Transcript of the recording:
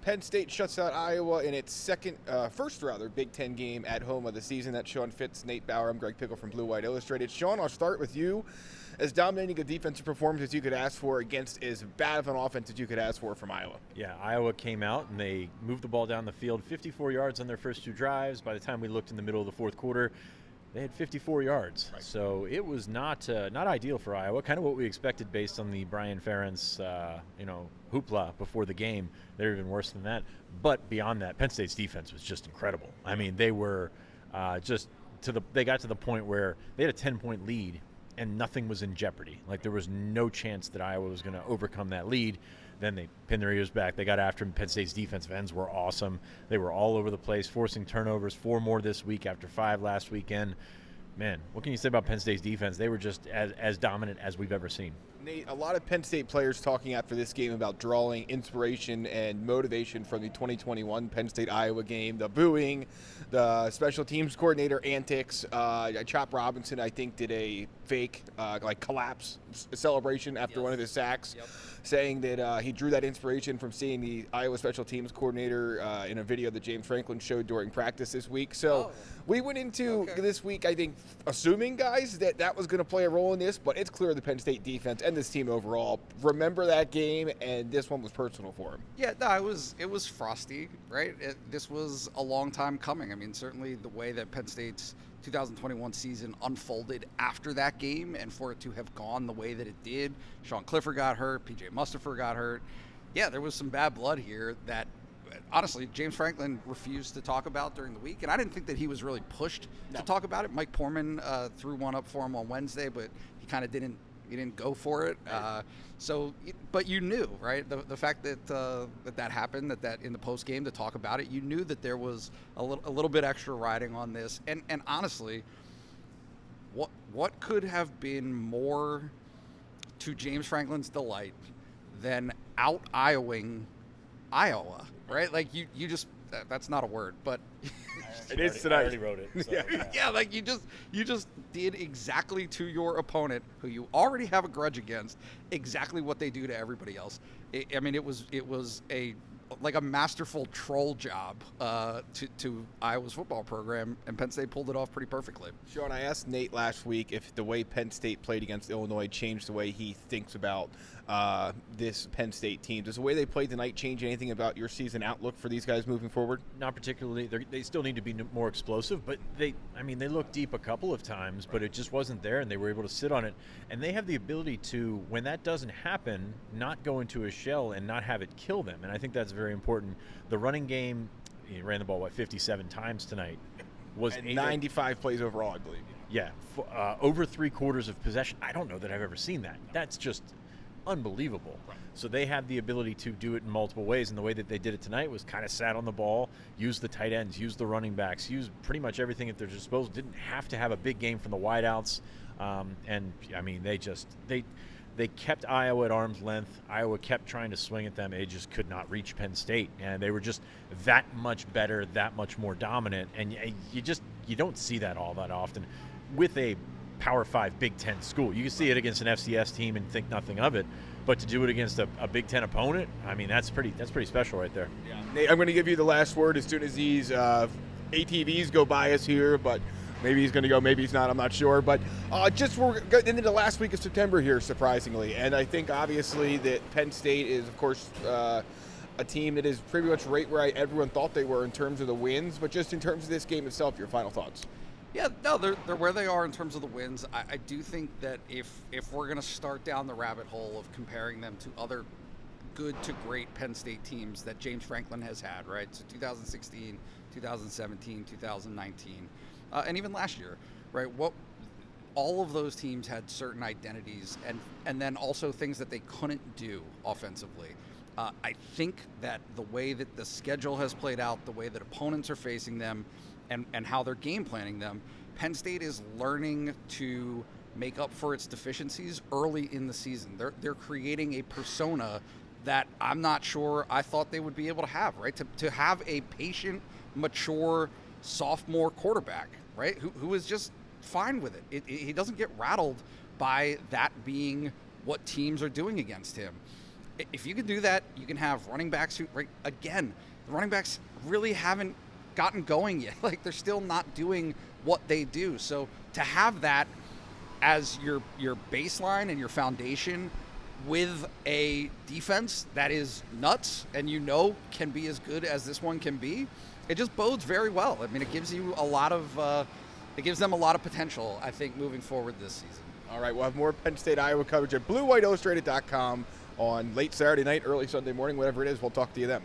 Penn State shuts out Iowa in its first Big Ten game at home of the season. That's Sean Fitz, Nate Bauer. I'm Greg Pickle from Blue White Illustrated. Sean, I'll start with you. As dominating a defensive performance as you could ask for against as bad of an offense as you could ask for from Iowa. Yeah, Iowa came out and they moved the ball down the field, 54 yards on their first two drives. By the time we looked in the middle of the fourth quarter, they had 54 yards. Right. So it was not ideal for Iowa, kind of what we expected based on the Brian Ferentz, hoopla before the game. They're even worse than that. But beyond that, Penn State's defense was just incredible. I mean, they were they got to the point where they had a 10-point lead and nothing was in jeopardy. Like, there was no chance that Iowa was going to overcome that lead. Then they pinned their ears back. They got after him. Penn State's defensive ends were awesome. They were all over the place, forcing turnovers, 4 more this week after 5 last weekend. Man, what can you say about Penn State's defense? They were just as dominant as we've ever seen. Nate, a lot of Penn State players talking after this game about drawing inspiration and motivation from the 2021 Penn State-Iowa game, the booing, the special teams coordinator antics. Chop Robinson, I think, did a fake collapse celebration after one of his sacks, saying that he drew that inspiration from seeing the Iowa special teams coordinator in a video that James Franklin showed during practice this week. So we went into this week, I think, assuming, guys, that was going to play a role in this, but it's clear the Penn State defense and this team overall remember that game, and this one was personal for him. Yeah, no, it was frosty, right? This was a long time coming. I mean, certainly the way that Penn State's 2021 season unfolded after that game, and for it to have gone the way that it did, Sean Clifford got hurt, PJ Mustipher got hurt. Yeah, there was some bad blood here that, honestly, James Franklin refused to talk about during the week, and I didn't think that he was really pushed to talk about it. Mike Poorman threw one up for him on Wednesday, but he kind of didn't go for it. But you knew, right? The fact that that happened, that in the post game to talk about it, you knew that there was a little bit extra riding on this. And honestly, what could have been more to James Franklin's delight than out-Iowaing Iowa, right? Like you just, that's not a word, but it is tonight. I already wrote it. So, yeah, like you just did exactly to your opponent, who you already have a grudge against, exactly what they do to everybody else. It was a masterful troll job to Iowa's football program, and Penn State pulled it off pretty perfectly. Sean, I asked Nate last week if the way Penn State played against Illinois changed the way he thinks about this Penn State team. Does the way they played tonight change anything about your season outlook for these guys moving forward? Not particularly. They still need to be more explosive, but they looked deep a couple of times, but it just wasn't there, and they were able to sit on it. And they have the ability to, when that doesn't happen, not go into a shell and not have it kill them. And I think that's very important. The running game, he ran the ball, 57 times tonight. Was 95 plays overall, I believe. Yeah, over 3/4 of possession. I don't know that I've ever seen that. That's just unbelievable. Right. So they have the ability to do it in multiple ways, and the way that they did it tonight was kind of sat on the ball, used the tight ends, used the running backs, used pretty much everything at their disposal. Didn't have to have a big game from the wideouts, and I mean they kept Iowa at arm's length. Iowa kept trying to swing at them. It just could not reach Penn State, and they were just that much better, that much more dominant, and you don't see that all that often with a Power 5 Big Ten school. You can see it against an FCS team and think nothing of it, but to do it against a Big Ten opponent, I mean, that's pretty special right there. Yeah. Nate, I'm going to give you the last word as soon as these ATVs go by us here, but maybe he's going to go, maybe he's not, I'm not sure. But we're into the last week of September here, surprisingly, and I think obviously that Penn State is, of course, a team that is pretty much right where everyone thought they were in terms of the wins, but just in terms of this game itself, your final thoughts? Yeah, no, they're where they are in terms of the wins. I do think that if we're going to start down the rabbit hole of comparing them to other good to great Penn State teams that James Franklin has had, right? So 2016, 2017, 2019, and even last year, right? All of those teams had certain identities and then also things that they couldn't do offensively. I think that the way that the schedule has played out, the way that opponents are facing them, and how they're game planning them, Penn State is learning to make up for its deficiencies early in the season. They're creating a persona that I'm not sure I thought they would be able to have, right? To have a patient, mature sophomore quarterback, right? Who is just fine with it. He doesn't get rattled by that being what teams are doing against him. if you can do that, you can have running backs who, right, again, the running backs really haven't gotten going yet. Like, they're still not doing what they do. So to have that as your baseline and your foundation with a defense that is nuts and can be as good as this one can be, it just bodes very well. I mean, it gives you it gives them a lot of potential, I think, moving forward this season. All right, we'll have more Penn State Iowa coverage at BlueWhiteIllustrated.com on late Saturday night, early Sunday morning, whatever it is. We'll talk to you then.